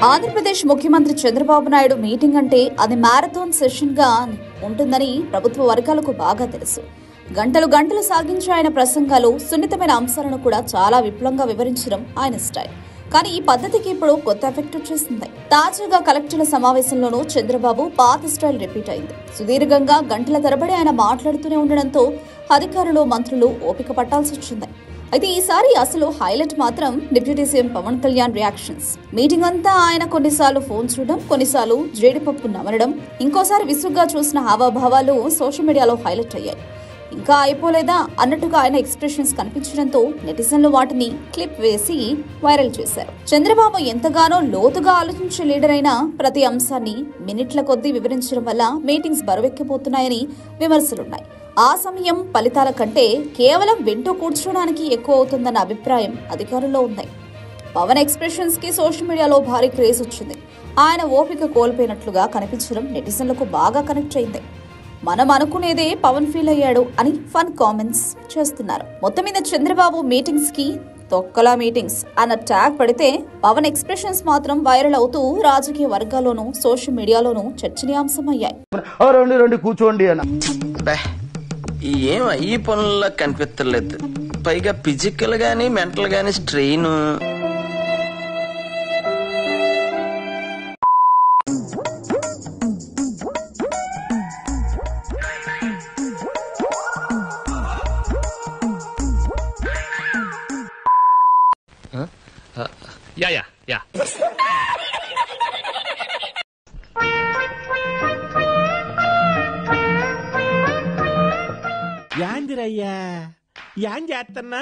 ఆంధ్రప్రదేశ్ ముఖ్యమంత్రి చంద్రబాబు నాయుడు మీటింగ్ అంటే అది మ్యారథాన్ సెషన్ గా ఉంటుందని ప్రభుత్వ వర్గాలకు బాగా తెలుసు. గంటలు గంటలు సాగించే ఆయన ప్రసంగాలు సున్నితమైన అంశాలను కూడా చాలా విపులంగా వివరించడం ఆయన స్టైల్. కానీ ఈ పద్ధతికి ఇప్పుడు కొత్త ఎఫెక్ట్ వచ్చేసింది. తాజాగా కలెక్టర్ల సమావేశంలోనూ చంద్రబాబు పాత స్టైల్ రిపీట్ అయింది. సుదీర్ఘంగా గంటల తరబడి ఆయన మాట్లాడుతూనే ఉండడంతో అధికారులు, మంత్రులు ఓపిక పట్టాల్సి వచ్చింది. అయితే ఈసారి అసలు హైలైట్ మాత్రం deputy CM Pawan Kalyan reactions. Meeting అంతా ఆయన కొన్నిసార్లు ఫోన్ చూడడం, కొన్నిసార్లు జీడిపప్పు నమలడం, ఇంకోసారి విసుగ్గా చూసిన హావభావాలు సోషల్ మీడియాలో హైలైట్ అయ్యాయి. ఇంకా అయిపోలేదా అన్నట్టుగా ఆయన ఎక్స్ప్రెషన్స్ కనిపించడంతో నెటిజన్లు వాటిని క్లిప్ వేసి వైరల్ చేశారు. చంద్రబాబు ఎంతగానో లోతుగా ఆలోచించే లీడర్ అయినా ప్రతి అంశాన్ని మినిట్ల కొద్దీ వివరించడం వల్ల మీటింగ్స్ బరువెక్కిపోతున్నాయని విమర్శలున్నాయి. ఆ సమయం ఫలితాల కంటే కేవలం వింటూ కూర్చోడానికి ఎక్కువ అవుతుందన్న అభిప్రాయం అధికారుల్లో ఉంది. పవన్ ఎక్స్ప్రెషన్స్ కి సోషల్ మీడియాలో భారీ క్రేజ్ వచ్చింది. ఆయన ఓపిక కోల్పోయినట్లుగా కనిపించడం నెటిజన్లకు బాగా కనెక్ట్ అయింది. మనం అనుకునేదే పవన్ ఫీల్ అయ్యాడు అని ఫన్ కామెంట్స్ చేస్తున్నారు. మొత్తం మీద చంద్రబాబు మీటింగ్స్ కి తొక్కలా మీటింగ్స్ అన్న ట్యాగ్ పడితే పవన్ ఎక్స్ప్రెషన్స్ మాత్రం వైరల్ అవుతూ రాజకీయ వర్గాల్లోనూ సోషల్ మీడియాలోనూ చర్చనీయాంశమయ్యాయి. కూర్చోండి ఏం ఈ పనుల్లో కనిపించలేదు. పైగా ఫిజికల్ గానీ మెంటల్ గానీ స్ట్రెయిన్. యాందిరయ్యా యాన్ చేస్తున్నా